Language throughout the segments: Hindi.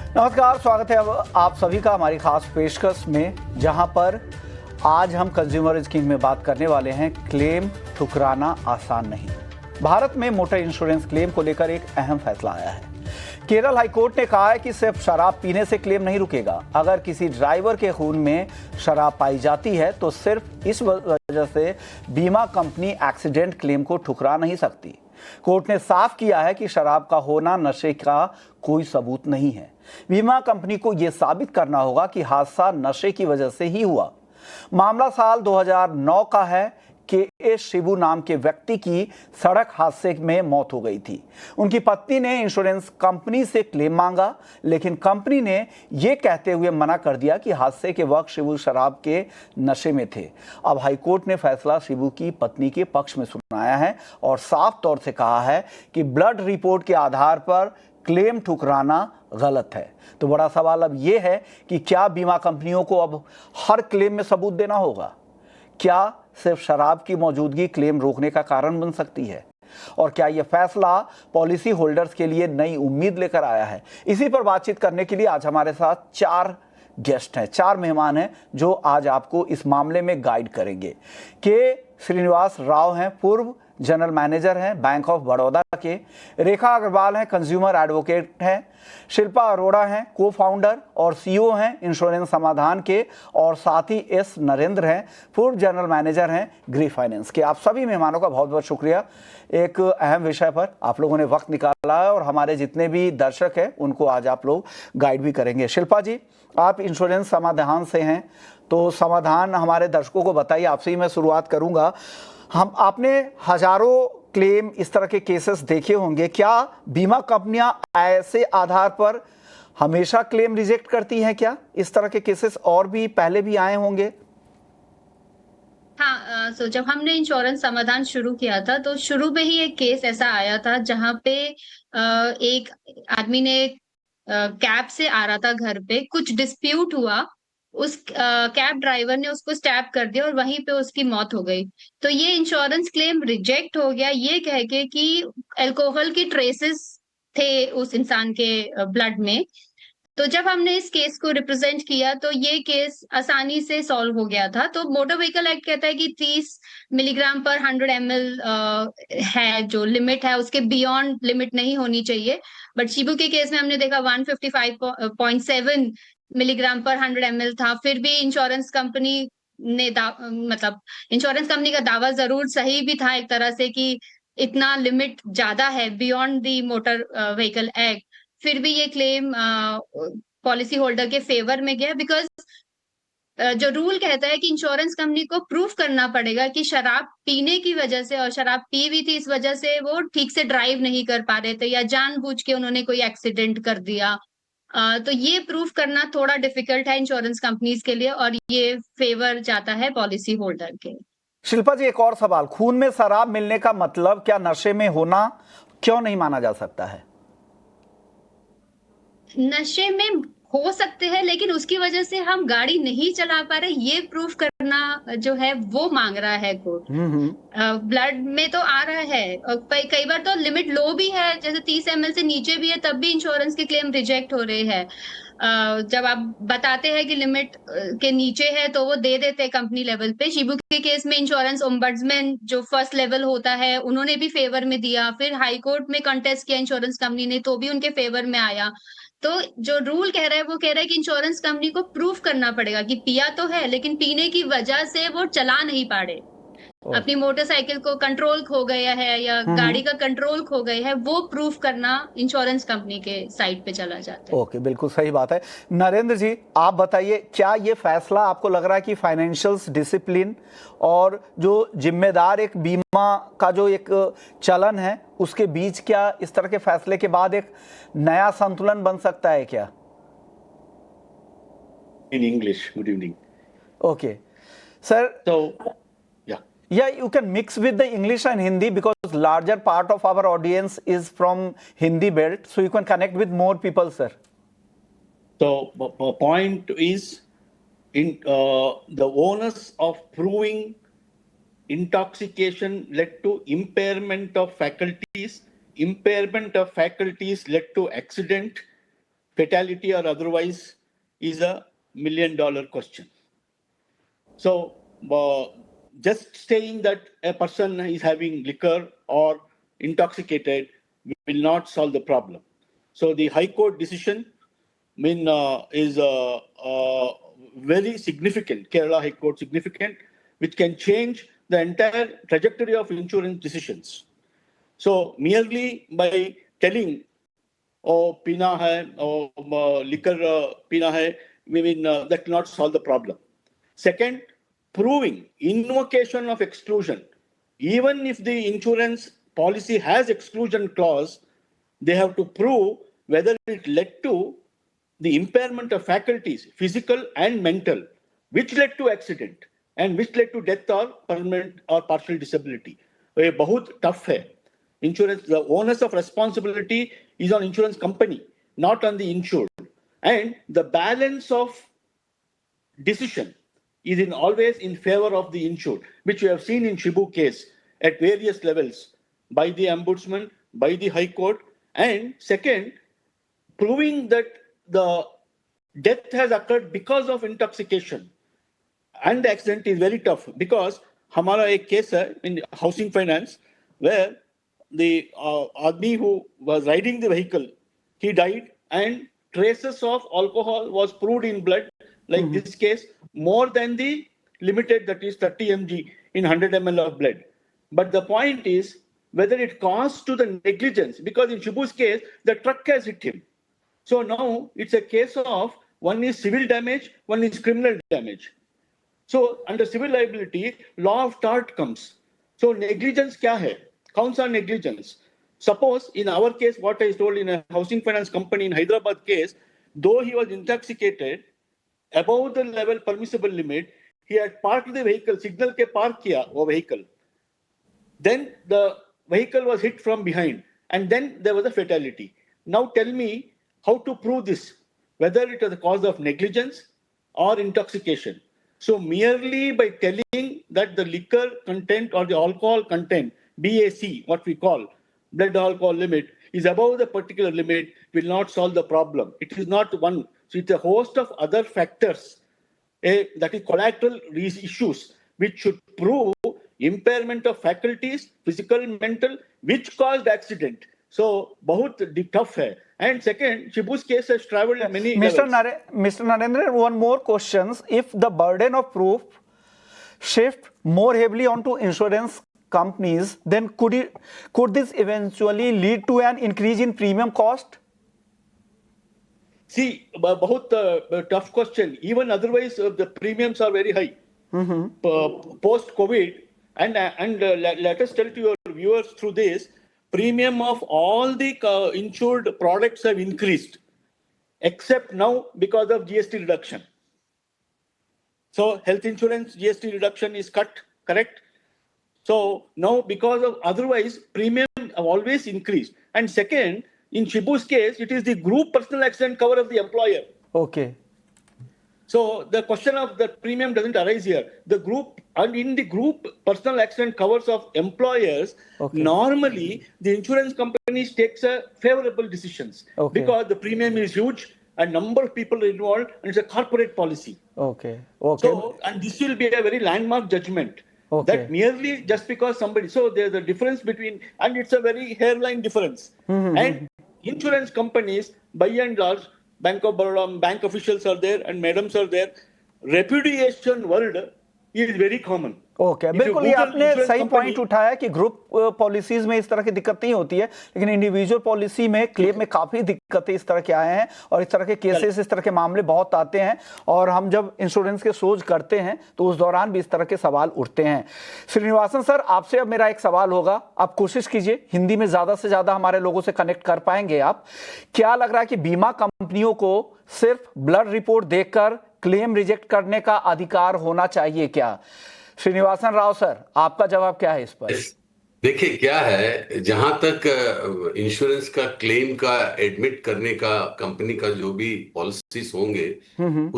नमस्कार, स्वागत है अब आप सभी का हमारी खास पेशकश में, जहां पर आज हम कंज्यूमर इज किंग में बात करने वाले हैं। क्लेम ठुकराना आसान नहीं। भारत में मोटर इंश्योरेंस क्लेम को लेकर एक अहम फैसला आया है। केरल हाईकोर्ट ने कहा है कि सिर्फ शराब पीने से क्लेम नहीं रुकेगा। अगर किसी ड्राइवर के खून में शराब पाई जाती है तो सिर्फ इस वजह से बीमा कंपनी एक्सीडेंट क्लेम को ठुकरा नहीं सकती। कोर्ट ने साफ किया है कि शराब का होना नशे का कोई सबूत नहीं है। बीमा कंपनी को यह साबित करना होगा कि हादसा नशे की वजह से ही हुआ। मामला साल 2009 का है कि एस शिबू नाम के व्यक्ति की सड़क हादसे में मौत हो गई थी। उनकी पत्नी ने इंश्योरेंस कंपनी से क्लेम मांगा, लेकिन कंपनी ने यह कहते हुए मना कर दिया कि हादसे के वक्त शिबू शराब के नशे में थे। अब हाईकोर्ट ने फैसला शिबू की पत्नी के पक्ष में सुनाया है और साफ तौर से कहा है कि ब्लड रिपोर्ट के आधार पर क्लेम ठुकराना गलत है। तो बड़ा सवाल अब यह है कि क्या बीमा कंपनियों को अब हर क्लेम में सबूत देना होगा? क्या सिर्फ शराब की मौजूदगी क्लेम रोकने का कारण बन सकती है? और क्या यह फैसला पॉलिसी होल्डर्स के लिए नई उम्मीद लेकर आया है? इसी पर बातचीत करने के लिए आज हमारे साथ चार गेस्ट हैं, चार मेहमान हैं जो आज आपको इस मामले में गाइड करेंगे। के श्रीनिवास राव हैं, पूर्व जनरल मैनेजर हैं बैंक ऑफ बड़ौदा के। रेखा अग्रवाल हैं, कंज्यूमर एडवोकेट हैं। शिल्पा अरोड़ा हैं, को फाउंडर और सीईओ हैं इंश्योरेंस समाधान के। और साथ ही एस नरेंद्र हैं, पूर्व जनरल मैनेजर हैं ग्रीफ फाइनेंस के। आप सभी मेहमानों का बहुत बहुत शुक्रिया। एक अहम विषय पर आप लोगों ने वक्त निकाला है और हमारे जितने भी दर्शक हैं उनको आज आप लोग गाइड भी करेंगे। शिल्पा जी, आप इंश्योरेंस समाधान से हैं, तो समाधान हमारे दर्शकों को बताइए। आपसे ही मैं शुरुआत करूंगा। आपने हजारों क्लेम इस तरह के केसेस देखे होंगे। क्या बीमा कंपनियां ऐसे आधार पर हमेशा क्लेम रिजेक्ट करती हैं? क्या इस तरह के केसेस और भी पहले भी आए होंगे? हाँ, सो जब हमने इंश्योरेंस समाधान शुरू किया था तो शुरू में ही एक केस ऐसा आया था जहां पे एक आदमी ने कैब से आ रहा था, घर पे कुछ डिस्प्यूट हुआ। उस कैब ड्राइवर ने उसको स्टैब कर दिया और वहीं पे उसकी मौत हो गई। तो ये इंश्योरेंस क्लेम रिजेक्ट हो गया, ये कह के कि अल्कोहल की ट्रेसेस थे उस इंसान के ब्लड में। तो जब हमने इस केस को रिप्रेजेंट किया तो ये केस आसानी से सॉल्व हो गया था। तो मोटर व्हीकल एक्ट कहता है कि 30 मिलीग्राम पर 100 ml है जो लिमिट है, उसके बियॉन्ड लिमिट नहीं होनी चाहिए। बट शिबू के केस में हमने देखा 155.7 मिलीग्राम पर 100 ml था। फिर भी इंश्योरेंस कंपनी ने मतलब इंश्योरेंस कंपनी का दावा जरूर सही भी था एक तरह से कि इतना लिमिट ज्यादा है beyond the motor vehicle act. फिर भी ये क्लेम पॉलिसी होल्डर के फेवर में गया, बिकॉज जो रूल कहता है कि इंश्योरेंस कंपनी को प्रूफ करना पड़ेगा कि शराब पीने की वजह से, और शराब पी हुई थी इस वजह से वो ठीक से ड्राइव नहीं कर पा रहे थे या जानबूझ के उन्होंने कोई एक्सीडेंट कर दिया। तो ये प्रूफ करना थोड़ा डिफिकल्ट है इंश्योरेंस कंपनीज के लिए और ये फेवर जाता है पॉलिसी होल्डर के। शिल्पा जी, एक और सवाल। खून में शराब मिलने का मतलब क्या नशे में होना क्यों नहीं माना जा सकता है? नशे में हो सकते हैं, लेकिन उसकी वजह से हम गाड़ी नहीं चला पा रहे, ये प्रूफ करना जो है वो मांग रहा है कोर्ट। हम्म। ब्लड में तो आ रहा है और कई बार तो लिमिट लो भी है, जैसे 30 ml से नीचे भी है, तब भी इंश्योरेंस के क्लेम रिजेक्ट हो रहे हैं। जब आप बताते हैं कि लिमिट के नीचे है तो वो दे देते हैं कंपनी लेवल पे। शिबू के केस में इंश्योरेंस ओम्बड्समैन जो फर्स्ट लेवल होता है उन्होंने भी फेवर में दिया, फिर हाई कोर्ट में कंटेस्ट किया इंश्योरेंस कंपनी ने तो भी उनके फेवर में आया। तो जो रूल कह रहा है वो कह रहा है कि इंश्योरेंस कंपनी को प्रूफ करना पड़ेगा कि पिया तो है लेकिन पीने की वजह से वो चला नहीं पा रहे, अपनी मोटरसाइकिल को कंट्रोल खो गया है या हम्म। गाड़ी का कंट्रोल खो गया है, वो प्रूफ करना इंश्योरेंस कंपनी के साइड पे चला जाता है। ओके, बिल्कुल सही बात है। नरेंद्र जी, आप बताइए, क्या ये फैसला आपको लग रहा है कि फाइनेंशियल डिसिप्लिन और जो जिम्मेदार एक बीमा का जो एक चलन है उसके बीच क्या इस तरह के फैसले के बाद एक नया संतुलन बन सकता है क्या? In English. Good evening. Okay sir. So, yeah. Yeah, you can mix with the English and Hindi because larger part of our audience is from Hindi belt, so you can connect with more people, sir. So, point is, in the onus of proving intoxication led to impairment of faculties led to accident, fatality or otherwise, is a $1 million question. So just saying that a person is having liquor or intoxicated will not solve the problem. So the High Court decision is very significant, Kerala High Court significant, which can change the entire trajectory of insurance decisions. So merely by telling, oh, pina hai, or liquor pina hai, that will not solve the problem. Second, proving invocation of exclusion. Even if the insurance policy has exclusion clause, they have to prove whether it led to the impairment of faculties, physical and mental, which led to accident and which led to death or permanent or partial disability. ये बहुत tough है. Insurance, the onus of responsibility is on insurance company, not on the insured. And the balance of decision is always in favor of the insured, which we have seen in Shibu case at various levels by the ombudsman, by the High Court. And second, proving that the death has occurred because of intoxication and the accident is very tough, because हमारा एक case है in housing finance where the आदमी who was riding the vehicle, he died and traces of alcohol was proved in blood, like this case, more than the limited, that is 30 mg in 100 ml of blood. But the point is whether it caused to the negligence, because in Shibu's case, the truck has hit him. So now it's a case of one is civil damage, one is criminal damage. So under civil liability, law of tort comes. So negligence क्या है? कौन सा negligence? Suppose in our case, what I told in a housing finance company in Hyderabad case, though he was intoxicated above the level permissible limit, he had parked the vehicle, signal के park किया वो vehicle. Then the vehicle was hit from behind, and then there was a fatality. Now tell me how to prove this, whether it was the cause of negligence or intoxication. So merely by telling that the liquor content or the alcohol content, BAC, what we call blood alcohol limit, is above the particular limit will not solve the problem. It is not one. So it's a host of other factors, that is collateral issues, which should prove impairment of faculties, physical, mental, which caused accident. So बहुत tough है. And second, Shibu's case has traveled many Mr. levels. Mr. Narendra, one more question. If the burden of proof shift more heavily onto insurance companies, then could this eventually lead to an increase in premium cost? See, बहुत tough question. Even otherwise, the premiums are very high. Post-COVID, and let us tell to your viewers through this, premium of all the insured products have increased, except now because of GST reduction. So health insurance GST reduction is cut, correct? So now because of otherwise premium have always increased. And second, in Shibu's case, it is the group personal accident cover of the employer. Okay. So the question of the premium doesn't arise here. The group, and in the group personal accident covers of employers, normally the insurance companies takes a favorable decisions because the premium is huge, a number of people are involved, and it's a corporate policy. Okay. So, and this will be a very landmark judgment. That merely just because somebody, so there's a difference between, and it's a very hairline difference. And insurance companies, by and large, Bank of Baroda, bank officials are there and madams are there. Repudiation word is very common. Okay बिल्कुल, ये आपने सही पॉइंट उठाया कि ग्रुप पॉलिसीज में इस तरह की दिक्कत नहीं होती है, लेकिन इंडिविजुअल पॉलिसी में क्लेम में काफी दिक्कतें इस तरह के आए हैं और इस तरह के केसेस, इस तरह के मामले बहुत आते हैं और हम जब इंश्योरेंस के सोच करते हैं तो उस दौरान भी इस तरह के सवाल उठते हैं. श्रीनिवासन सर, आपसे अब मेरा एक सवाल होगा, आप कोशिश कीजिए हिंदी में ज्यादा से ज्यादा हमारे लोगों से कनेक्ट कर पाएंगे आप. क्या लग रहा है कि बीमा कंपनियों को सिर्फ ब्लड रिपोर्ट देखकर क्लेम रिजेक्ट करने का अधिकार होना चाहिए क्या? श्रीनिवासन राव सर, आपका जवाब क्या है इस पर? देखिए क्या है, जहां तक इंश्योरेंस का क्लेम का एडमिट करने का कंपनी का जो भी पॉलिसीज होंगे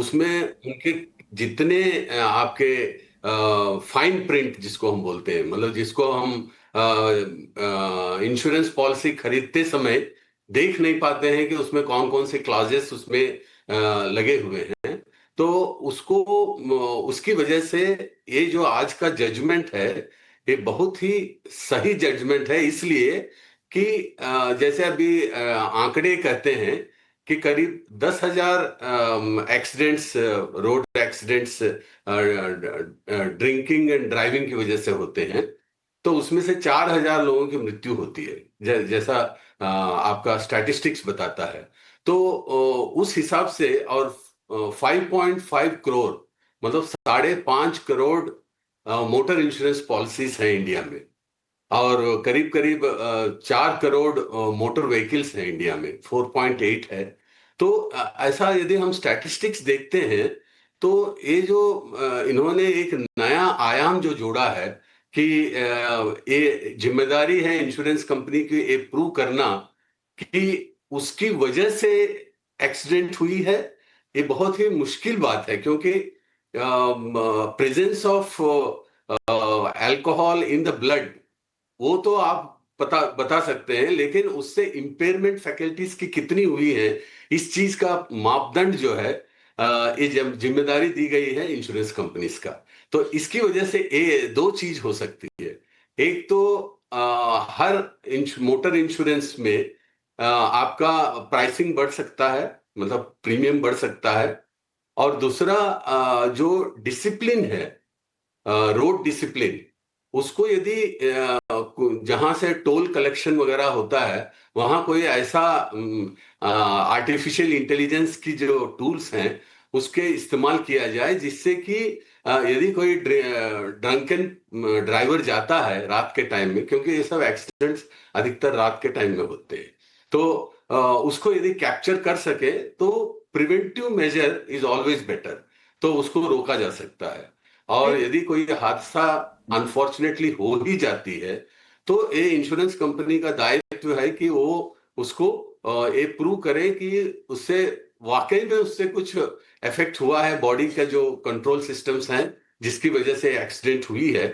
उसमें उनके जितने आपके फाइन प्रिंट जिसको हम बोलते हैं, मतलब जिसको हम इंश्योरेंस पॉलिसी खरीदते समय देख नहीं पाते हैं कि उसमें कौन कौन से क्लॉजेस उसमें लगे हुए हैं। तो उसको उसकी वजह से ये जो आज का जजमेंट है ये बहुत ही सही जजमेंट है, इसलिए कि जैसे अभी आंकड़े कहते हैं कि करीब 10,000 accidents, road accidents drinking and driving की वजह से होते हैं। तो उसमें से 4,000 लोगों की मृत्यु होती है, जैसा आपका स्टैटिस्टिक्स बताता है। तो उस हिसाब से, और 5.5 करोड़ मतलब 5.5 करोड़ मोटर इंश्योरेंस पॉलिसीज हैं इंडिया में, और करीब करीब 4 करोड़ मोटर व्हीकल्स हैं इंडिया में, 4.8 है। तो ऐसा यदि हम स्टैटिस्टिक्स देखते हैं तो ये जो इन्होंने एक नया आयाम जो जोड़ा है कि ये जिम्मेदारी है इंश्योरेंस कंपनी की ये प्रूव करना कि उसकी वजह से एक्सीडेंट हुई है। ये बहुत ही मुश्किल बात है, क्योंकि presence of alcohol in the blood वो तो आप बता सकते हैं, लेकिन उससे इंपेयरमेंट फैकल्टीज की कितनी हुई है, इस चीज का मापदंड जो है ये जिम्मेदारी दी गई है इंश्योरेंस कंपनीज का। तो इसकी वजह से ये दो चीज हो सकती है। एक तो हर मोटर इंश्योरेंस में आपका प्राइसिंग बढ़ सकता है, मतलब प्रीमियम बढ़ सकता है। और दूसरा जो डिसिप्लिन है, रोड डिसिप्लिन, उसको यदि जहां से टोल कलेक्शन वगैरह होता है वहां कोई ऐसा आर्टिफिशियल इंटेलिजेंस की जो टूल्स हैं उसके इस्तेमाल किया जाए, जिससे कि यदि कोई ड्रंकन ड्राइवर जाता है रात के टाइम में, क्योंकि ये सब एक्सीडेंट्स अधिकतर रात के टाइम में होते हैं, तो उसको यदि कैप्चर कर सके तो preventive measure is always better, तो उसको रोका जा सकता है। और यदि कोई हादसा अनफॉर्चुनेटली हो ही जाती है तो ये इंश्योरेंस कंपनी का दायित्व है कि वो उसको ये प्रूव करे कि उससे वाकई में उससे कुछ इफेक्ट हुआ है, बॉडी का जो कंट्रोल सिस्टम्स हैं जिसकी वजह से एक्सीडेंट हुई है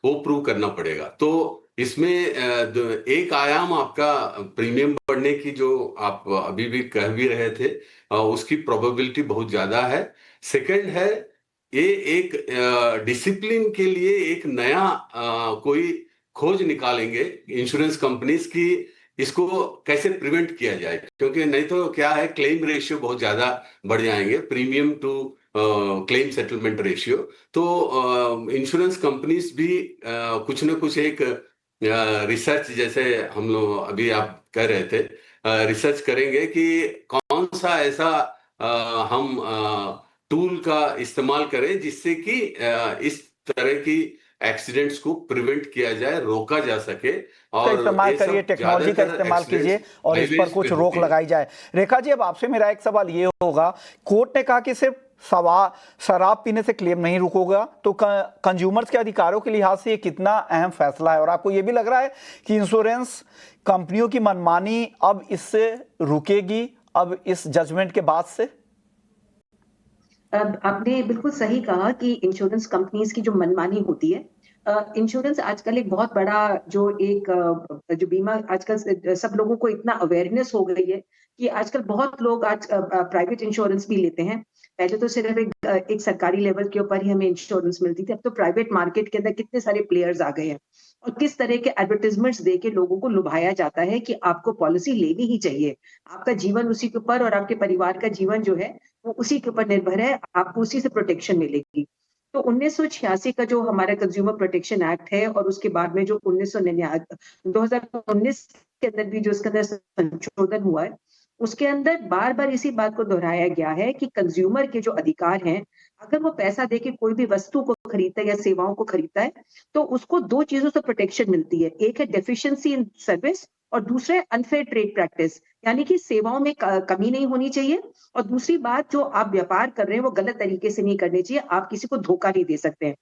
वो प्रूव करना पड़ेगा। तो इसमें एक आयाम आपका प्रीमियम बढ़ने की जो आप अभी भी कह भी रहे थे, उसकी प्रोबेबिलिटी बहुत ज्यादा है। सेकंड है, ये एक डिसिप्लिन के लिए एक नया कोई खोज निकालेंगे इंश्योरेंस कंपनीज की, इसको कैसे प्रिवेंट किया जाए, क्योंकि नहीं तो क्या है, क्लेम रेशियो बहुत ज्यादा बढ़ जाएंगे, premium to claim settlement ratio. तो इंश्योरेंस कंपनीज भी कुछ न कुछ एक रिसर्च, जैसे हम लोग अभी आप कह रहे थे, रिसर्च करेंगे कि कौन सा ऐसा हम टूल का इस्तेमाल करें जिससे कि इस तरह की एक्सीडेंट्स को प्रिवेंट किया जाए, रोका जा सके। का और इस्तेमाल ये करिए, सब टेक्नोलॉजी का ज्यादातर इस्तेमाल कीजिए और इस पर हाईवेज कुछ पे रोक होते हैं। लगाई जाए। रेखा जी, अब आपसे मेरा एक सवाल ये होगा, कोर्ट ने कहा कि सिर्फ शराब पीने से क्लेम नहीं रुकेगा, तो कंज्यूमर्स के अधिकारों के लिहाज से ये कितना अहम फैसला है? और आपको ये भी लग रहा है कि इंश्योरेंस कंपनियों की मनमानी अब इससे रुकेगी, अब इस जजमेंट के बाद से? आपने बिल्कुल सही कहा कि इंश्योरेंस कंपनीज की जो मनमानी होती है, इंश्योरेंस आजकल एक बहुत बड़ा जो बीमा आजकल सब लोगों को इतना अवेयरनेस हो गई है कि आजकल बहुत लोग आज प्राइवेट इंश्योरेंस भी लेते हैं। पहले तो सिर्फ एक सरकारी लेवल के ऊपर ही हमें इंश्योरेंस मिलती थी, अब तो प्राइवेट मार्केट के अंदर कितने सारे प्लेयर्स आ गए हैं और किस तरह के एडवर्टाइजमेंट्स दे के लोगों को लुभाया जाता है कि आपको पॉलिसी लेनी ही चाहिए, आपका जीवन उसी के ऊपर और आपके परिवार का जीवन जो है वो उसी के ऊपर निर्भर है, आपको उसी से प्रोटेक्शन मिलेगी। तो 1986 का जो हमारा कंज्यूमर प्रोटेक्शन एक्ट है और उसके बाद में जो 2019 के अंदर भी जो इसके अंदर संशोधन हुआ है, उसके अंदर बार-बार इसी बात को दोहराया गया है कि कंज्यूमर के जो अधिकार हैं, अगर वो पैसा देके कोई भी वस्तु को खरीदता है या सेवाओं को खरीदता है, तो उसको 2 चीज़ों से प्रोटेक्शन मिलती है। एक है डेफिशिएंसी इन सर्विस और दूसरा है अनफेयर ट्रेड प्रैक्टिस, यानी कि सेवाओं में कमी नहीं होनी चाहिए और दूसरी बात, जो आप व्यापार कर रहे हैं वो गलत तरीके से नहीं करने चाहिए, आप किसी को धोखा नहीं दे सकते हैं।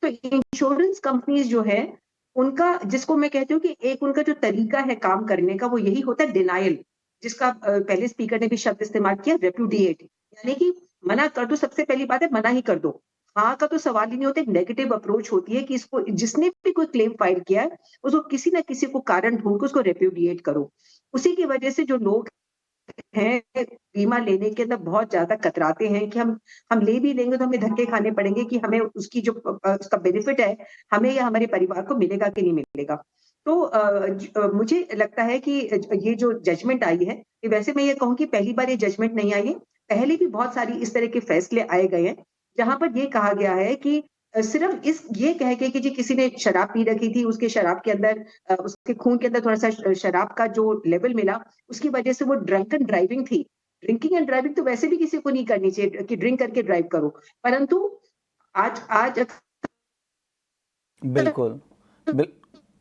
तो इंश्योरेंस कंपनीज जो है, उनका, जिसको मैं कहती हूँ कि एक उनका जो तरीका है काम करने का, वो यही होता है डिनायल, जिसका पहले स्पीकर ने भी शब्द इस्तेमाल किया, रेपुडिएट, यानी कि मना कर दो। सबसे पहली बात है मना ही कर दो। हाँ का तो सवाल ही नहीं होता, एक नेगेटिव अप्रोच होती है कि इसको जिसने भी कोई क्लेम फाइल किया है, उसको किसी ना किसी को कारण ढूँढ के उसको रेपुडिएट करो। उसी की वजह से जो लोग हैं, बीमा लेने के अंदर बहुत ज़्यादा कतराते हैं कि हम ले भी लेंगे तो हमें धक्के खाने पड़ेंगे कि हमें उसकी जो उसका बेनिफिट है, हमें या हमारे परिवार को मिलेगा कि नहीं मिलेगा। तो मुझे लगता है कि ये जो जजमेंट आई है, ये वैसे मैं ये कहूँ कि पहली बार ये जजमेंट नहीं आई है, पहले भी बहुत सारी इस तरह के फैसले आए गए हैं, जहाँ पर ये कहा गया है कि सिर्फ़ इस ये कह के कि जी किसी ने शराब पी रखी थी, उसके शराब के अंदर उसके खून के अंदर थोड़ा-सा शराब का जो लेवल मिला, उसकी वजह से वो ड्रंकन ड्राइविंग थी। ड्रिंकिंग एंड ड्राइविंग तो वैसे भी किसी को नहीं करनी चाहिए कि ड्रिंक करके ड्राइव करो। परंतु आज आज अक्सर बिल्कुल बिल,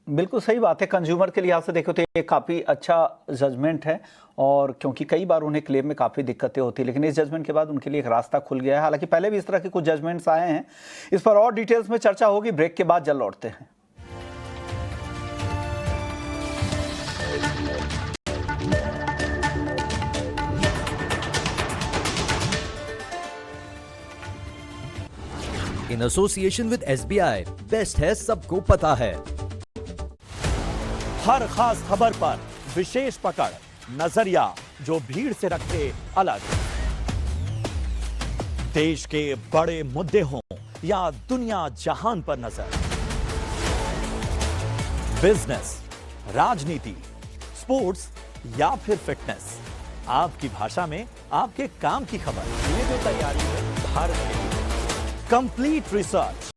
बिल्कुल सही बात है। कंज्यूमर के लिहाज से देखो तो ये काफ़ी अच्छा जजमेंट है, और क्योंकि कई बार उन्हें क्लेम में काफ़ी दिक्कतें होती हैं, लेकिन इस जजमेंट के बाद उनके लिए एक रास्ता खुल गया है। हालांकि पहले भी इस तरह के कुछ जजमेंट्स आए हैं, इस पर और डिटेल्स में चर्चा होगी। ब्रेक के बाद जल्द लौटते हैं। In association with SBI, best है सबको पता है। हर खास खबर पर विशेष पकड़, नजरिया जो भीड़ से रखे अलग। देश के बड़े मुद्दे हों या दुनिया जहान पर नजर, बिजनेस, राजनीति, स्पोर्ट्स या फिर फिटनेस, आपकी भाषा में आपके काम की खबर। ये जो तैयारी है भारत के लिए, कंप्लीट रिसर्च,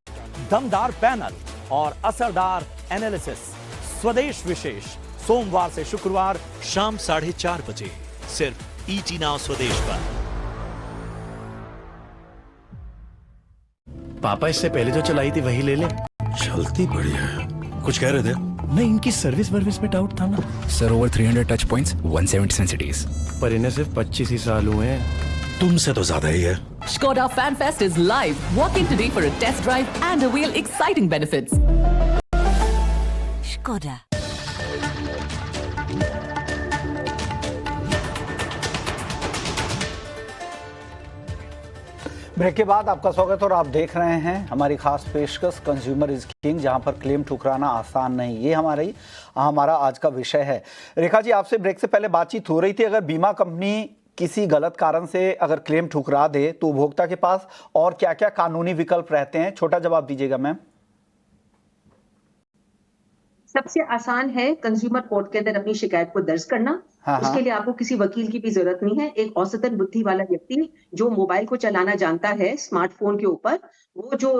दमदार पैनल और असरदार एनालिसिस। स्वदेश विशेष, सोमवार से शुक्रवार शाम 4:30 बजे, सिर्फ ET Now स्वदेश पर। पापा इससे पहले जो चलाई थी वही ले ले। चलती बढ़िया है। कुछ कह रहे थे? नहीं, इनकी सर्विस वर्विस में डाउट था ना। Sir, over 300 touch points, 170 सेंसिटीज। पर इन्हें सिर्फ 25 ही साल हुए हैं। तुमसे तो ज्यादा ही है। Skoda Fan Fest is live. Walk in today for a test drive and avail exciting benefits. Skoda. Break के बाद आपका स्वागत, और आप देख रहे हैं हमारी खास पेशकश कंज्यूमर इज किंग, जहां पर क्लेम ठुकराना आसान नहीं, ये हमारा आज का विषय है। रेखा जी, आपसे ब्रेक से पहले बातचीत हो रही थी, अगर बीमा कंपनी किसी गलत कारण से अगर क्लेम ठुकरा दे तो उपभोक्ता के पास और क्या क्या कानूनी विकल्प रहते हैं, छोटा जवाब दीजिएगा मैम। सबसे आसान है कंज्यूमर कोर्ट के अंदर अपनी शिकायत को दर्ज करना। उसके लिए आपको किसी वकील की भी जरूरत नहीं है। एक औसतन बुद्धि वाला व्यक्ति जो मोबाइल को चलाना जानता है स्मार्टफोन के ऊपर, वो जो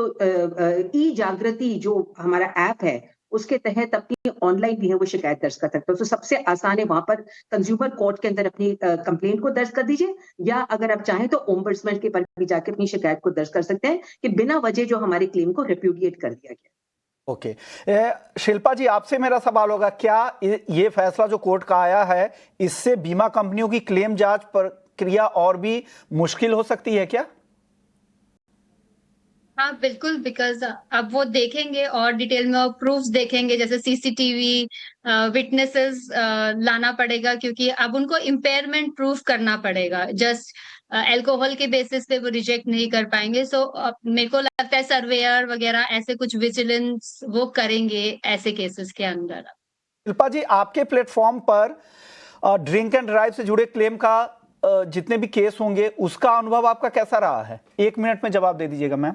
ई जागृति जो हमारा ऐप है उसके तहत अपनी ऑनलाइन भी है वो शिकायत दर्ज कर सकते हो। तो सबसे आसान है वहां पर कंज्यूमर कोर्ट के अंदर अपनी कंप्लेंट को दर्ज कर दीजिए, या अगर आप चाहें तो ओम्बड्समैन के पर भी जाके अपनी शिकायत को दर्ज कर सकते हैं कि बिना वजह जो हमारे क्लेम को रिप्यूडिएट कर दिया गया। ओके शिल्पा जी, आपसे मेरा सवाल होगा, क्या ये फैसला जो कोर्ट का आया है इससे बीमा कंपनियों की क्लेम जांच प्रक्रिया और भी मुश्किल हो सकती है क्या? हाँ बिल्कुल, बिकॉज अब वो देखेंगे और डिटेल में प्रूफ्स देखेंगे, जैसे सीसीटीवी विटनेसेस लाना पड़ेगा, क्योंकि अब उनको इम्पेयरमेंट प्रूफ करना पड़ेगा। जस्ट अल्कोहल के बेसिस पे वो रिजेक्ट नहीं कर पाएंगे। सो मेरे को लगता है सर्वेयर वगैरह ऐसे कुछ विजिलेंस वो करेंगे ऐसे केसेस के अंदर। शिल्पा जी, आपके प्लेटफॉर्म पर ड्रिंक एंड ड्राइव से जुड़े क्लेम का जितने भी केस होंगे उसका अनुभव आपका कैसा रहा है? 1 मिनट में जवाब दे दीजिएगा मैम।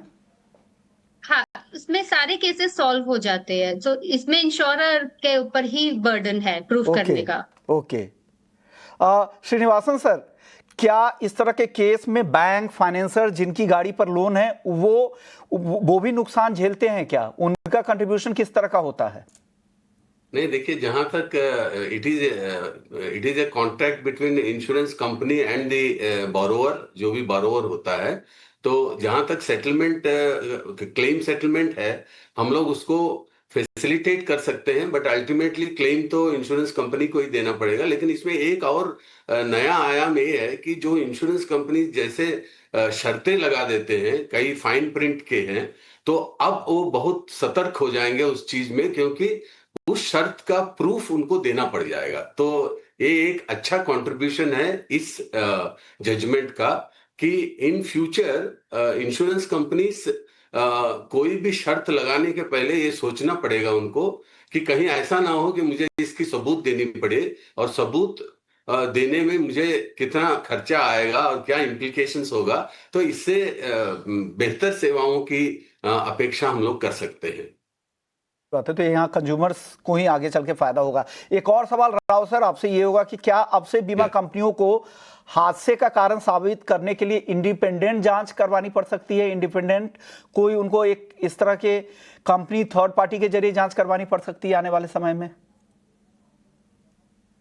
हाँ, उसमें सारे केसेस सॉल्व हो जाते हैं, तो इसमें इंश्योरर के ऊपर ही बर्डन है प्रूफ करने का। ओके श्रीनिवासन सर, क्या इस तरह के केस में बैंक फाइनेंसर जिनकी गाड़ी पर लोन है वो भी नुकसान झेलते हैं क्या? उनका कंट्रीब्यूशन किस तरह का होता है? नहीं, देखिए, जहां तक it is a contract between insurance company and the borrower, जो भी बोरोवर होता है, तो जहां तक सेटलमेंट क्लेम सेटलमेंट है हम लोग उसको फैसिलिटेट कर सकते हैं, बट अल्टीमेटली क्लेम तो इंश्योरेंस कंपनी को ही देना पड़ेगा। लेकिन इसमें एक और नया आयाम ये है कि जो इंश्योरेंस कंपनी जैसे शर्तें लगा देते हैं, कई फाइन प्रिंट के हैं, तो अब वो बहुत सतर्क हो जाएंगे उस चीज में, क्योंकि उस शर्त का प्रूफ उनको देना पड़ जाएगा। तो ये एक अच्छा कंट्रीब्यूशन है इस जजमेंट का कि इन फ्यूचर इंश्योरेंस कंपनीज कोई भी शर्त लगाने के पहले ये सोचना पड़ेगा उनको कि कहीं ऐसा ना हो कि मुझे इसकी सबूत देनी पड़े और सबूत देने में मुझे कितना खर्चा आएगा और क्या इम्प्लीकेशंस होगा। तो इससे बेहतर सेवाओं की अपेक्षा हम लोग कर सकते हैं। बात है, तो यहाँ कंज्यूमर्स को ही आगे चल के फायदा होगा। एक और सवाल राव सर आपसे ये होगा कि क्या अब से बीमा कंपनियों को हादसे का कारण साबित करने के लिए इंडिपेंडेंट जांच करवानी पड़ सकती है? इंडिपेंडेंट कोई उनको एक इस तरह के कंपनी थर्ड पार्टी के जरिए जांच करवानी पड़ सकती है आने वाले समय में?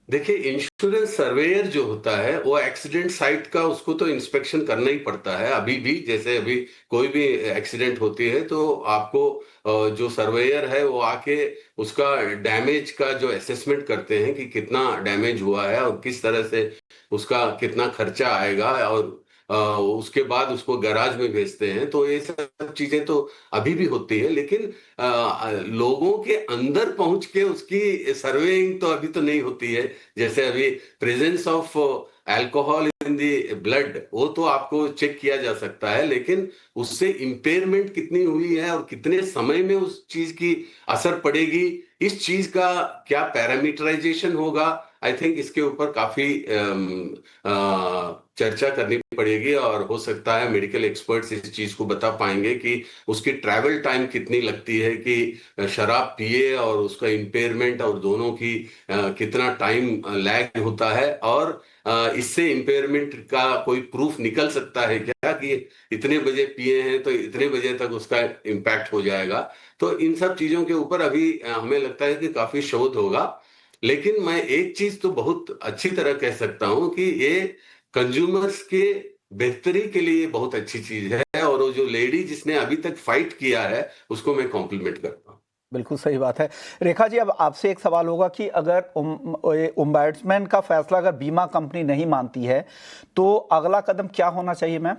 देखिए, इंश्योरेंस सर्वेयर जो होता है वो एक्सीडेंट साइट का उसको तो इंस्पेक्शन करना ही पड़ता है। अभी भी जैसे अभी कोई भी एक्सीडेंट होती है तो आपको जो सर्वेयर है वो आके उसका डैमेज का जो असेसमेंट करते हैं कि कितना डैमेज हुआ है और किस तरह से उसका कितना खर्चा आएगा, और उसके बाद उसको गैराज में भेजते हैं। तो ये सब चीजें तो अभी भी होती है, लेकिन लोगों के अंदर पहुंच के उसकी सर्वेइंग तो अभी तो नहीं होती है। जैसे अभी presence of alcohol in the blood वो तो आपको चेक किया जा सकता है, लेकिन उससे इंपेयरमेंट कितनी हुई है और कितने समय में उस चीज की असर पड़ेगी, इस चीज का क्या पैरामीटराइजेशन होगा, आई थिंक इसके ऊपर काफी चर्चा करनी पड़ेगी। और हो सकता है मेडिकल एक्सपर्ट्स इस चीज को बता पाएंगे कि उसकी ट्रैवल टाइम कितनी लगती है कि शराब पिए और उसका इंपेयरमेंट और दोनों की कितना टाइम लैग होता है, और इससे इंपेयरमेंट का कोई प्रूफ निकल सकता है क्या कि इतने बजे पिए हैं तो इतने बजे तक उसका इम्पैक्ट हो जाएगा। तो इन सब चीजों के ऊपर अभी हमें लगता है कि काफी शोध होगा। लेकिन मैं एक चीज तो बहुत अच्छी तरह कह सकता हूं कि ये कंज्यूमर्स के बेहतरी के लिए बहुत अच्छी चीज है, और वो जो लेडी जिसने अभी तक फाइट किया है उसको मैं कॉम्प्लीमेंट करता हूं। बिल्कुल सही बात है। रेखा जी, अब आपसे एक सवाल होगा कि अगर ओम्बड्समैन का फैसला अगर बीमा कंपनी नहीं मानती है तो अगला कदम क्या होना चाहिए मैम?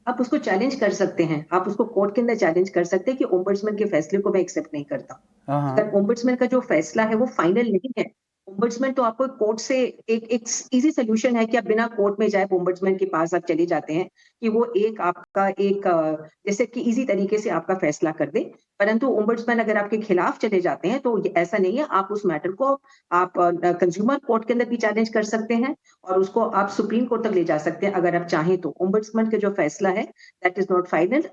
आप उसको चैलेंज कर सकते हैं, आप उसको कोर्ट के अंदर चैलेंज कर सकते हैं कि ओम्बड्समैन के फैसले को मैं एक्सेप्ट नहीं करता। अगर ओम्बड्समैन का जो फैसला है वो फाइनल नहीं है, ओम्बड्समैन तो आपको कोर्ट से एक इजी सोल्यूशन है कि आप बिना कोर्ट में जाए ओम्बड्समैन के पास आप चले जाते हैं कि वो एक आपका एक जैसे कि इजी तरीके से आपका फैसला कर दे। परंतु ओम्बड्समैन अगर आपके खिलाफ चले जाते हैं तो ऐसा नहीं है, आप उस मैटर को आप कंज्यूमर कोर्ट के अंदर भी चैलेंज कर सकते हैं और उसको आप सुप्रीम कोर्ट तक ले जा सकते हैं अगर आप चाहें तो। ओम्बड्समैन का जो फैसला है that is not final.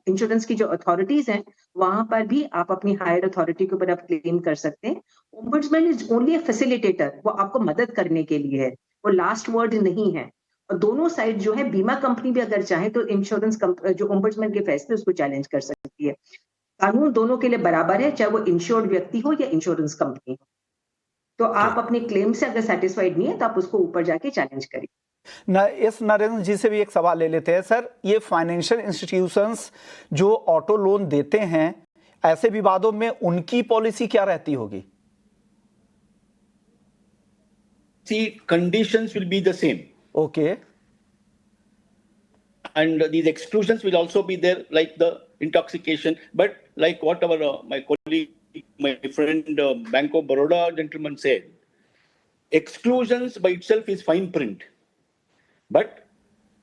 Insurance की जो अथॉरिटीज हैं वहां पर भी आप अपनी हायर अथॉरिटी के ऊपर आप क्लेम कर सकते हैं। Ombudsman is only a facilitator, वो आपको मदद करने के लिए है, वो लास्ट वर्ड नहीं है। और दोनों साइड जो है, बीमा कंपनी भी अगर चाहे तो इंश्योरेंस जो ओम्बड्समैन के फैसले उसको चैलेंज कर सकती है। कानून दोनों के लिए बराबर है, चाहे वो इंश्योर्ड व्यक्ति हो या इंश्योरेंस कंपनी हो। तो आप अपने क्लेम से अगर सेटिस्फाइड नहीं है तो आप उसको ऊपर जाके चैलेंज करिए। इस नरेंद्र जी से भी एक सवाल ले लेते हैं। सर, ये फाइनेंशियल इंस्टीट्यूशंस जो ऑटो लोन देते हैं, ऐसे विवादों में उनकी पॉलिसी क्या रहती होगी? See, conditions will be the same. Okay. And these exclusions will also be there, like the intoxication. But like whatever my colleague, my friend Bank of Baroda gentleman said, exclusions by itself is fine print. But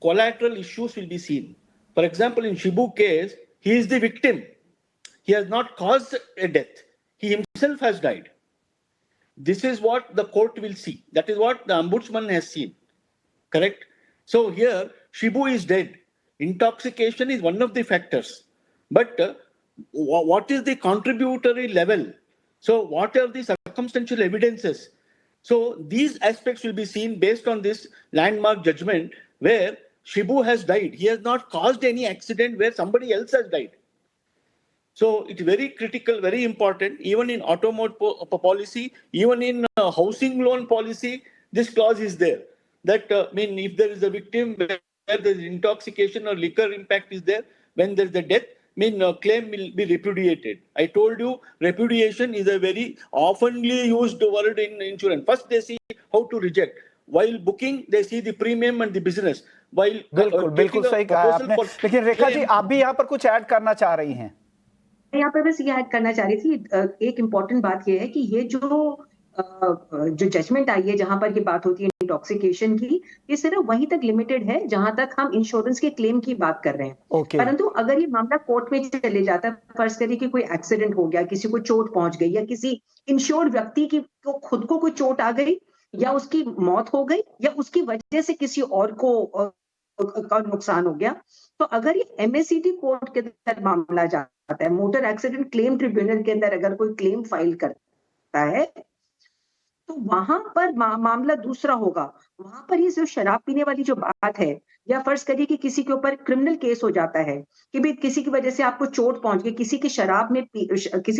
collateral issues will be seen. For example, in Shibu case, he is the victim. He has not caused a death. He himself has died. This is what the court will see. That is what the ombudsman has seen. Correct? So here, Shibu is dead. Intoxication is one of the factors. But what is the contributory level? So what are the circumstantial evidences? So these aspects will be seen based on this landmark judgment where Shibu has died. He has not caused any accident where somebody else has died. So it's very critical, very important, even in automobile policy, even in housing loan policy, this clause is there. That if there is a victim where there is intoxication or liquor impact is there, when there is a death, claim will be repudiated. I told you, repudiation is a very oftenly used word in insurance. First they see how to reject. While booking, they see the premium and the business. While बिल्कुल सही कहा आपने। लेकिन रेखा जी, आप भी यहाँ पर कुछ ऐड करना चाह रही हैं? यहाँ पर बस ये ऐड करना चाह रही थी, एक इम्पोर्टेंट बात ये है कि ये जो जजमेंट आई है जहां पर ये बात होती है इंटॉक्सिकेशन की, ये सिर्फ वहीं तक लिमिटेड है जहां तक हम इंश्योरेंस के क्लेम की बात कर रहे हैं। ओके। परंतु अगर ये मामला कोर्ट में चले जाता है, फर्ज करिए कि कोई एक्सीडेंट हो गया, किसी को चोट पहुंच गई, या किसी इंश्योर्ड व्यक्ति की को खुद को कोई चोट आ गई, या उसकी मौत हो गई, या उसकी वजह से किसी और को का नुकसान हो गया, तो अगर ये एमएसीटी कोर्ट के अंदर मामला जाता है, मोटर एक्सीडेंट क्लेम ट्रिब्यूनल के अंदर अगर कोई क्लेम फाइल करता है, तो वहां पर मामला दूसरा होगा। वहां पर ये जो शराब पीने वाली जो बात है, या फर्ज करिए कि किसी के ऊपर क्रिमिनल केस हो जाता है कि भाई किसी की वजह से आपको चोट पहुंच गई, किसी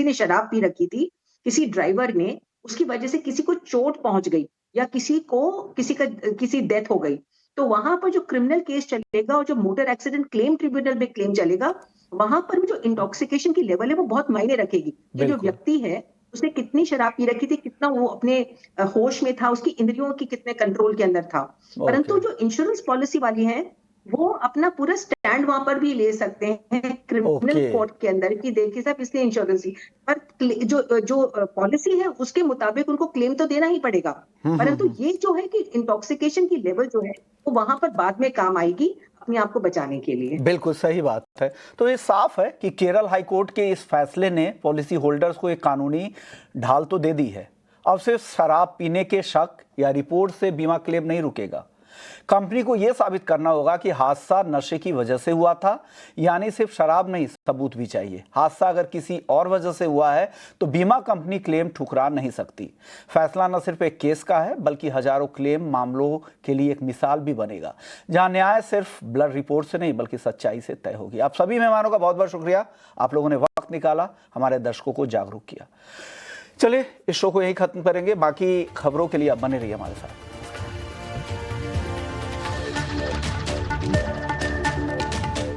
ने शराब पी रखी थी, किसी ड्राइवर ने, उसकी वजह से किसी को चोट पहुंच गई, या किसी डेथ हो गई, तो वहां पर जो क्रिमिनल केस चलेगा और जो मोटर एक्सीडेंट क्लेम ट्रिब्यूनल में क्लेम चलेगा, वहां पर जो इंटॉक्सिकेशन की लेवल है वो बहुत मायने रखेगी कि जो व्यक्ति है उसने कितनी शराब पी रखी थी, कितना वो अपने होश में था, उसकी इंद्रियों की कितने कंट्रोल के अंदर था। परंतु जो इंश्योरेंस पॉलिसी वाली है वो अपना पूरा स्टैंड वहां पर भी ले सकते हैं क्रिमिनल कोर्ट के अंदर कि देखिए साहब इसने इंश्योरेंस की, पर जो पॉलिसी है उसके मुताबिक उनको क्लेम तो देना ही पड़ेगा। परंतु ये जो है कि इंटॉक्सिकेशन की लेवल जो है वो वहां पर बाद में काम आएगी अपने आप को बचाने के लिए। बिल्कुल सही बात है। तो ये साफ है कि केरल हाई कोर्ट के इस फैसले ने पॉलिसी होल्डर्स को एक कानूनी ढाल तो दे दी है। अब सिर्फ शराब पीने के शक या रिपोर्ट से बीमा क्लेम नहीं रुकेगा। कंपनी को यह साबित करना होगा कि हादसा नशे की वजह से हुआ था, यानी सिर्फ शराब नहीं, सबूत भी चाहिए। हादसा अगर किसी और वजह से हुआ है तो बीमा कंपनी क्लेम ठुकरा नहीं सकती। फैसला न सिर्फ एक केस का है बल्कि हजारों क्लेम मामलों के लिए एक मिसाल भी बनेगा, जहां न्याय सिर्फ ब्लड रिपोर्ट से नहीं बल्कि सच्चाई से तय होगी। आप सभी मेहमानों का बहुत बहुत शुक्रिया, आप लोगों ने वक्त निकाला, हमारे दर्शकों को जागरूक किया। चलिए इस शो को यही खत्म करेंगे, बाकी खबरों के लिए आप बने रहिए हमारे साथ।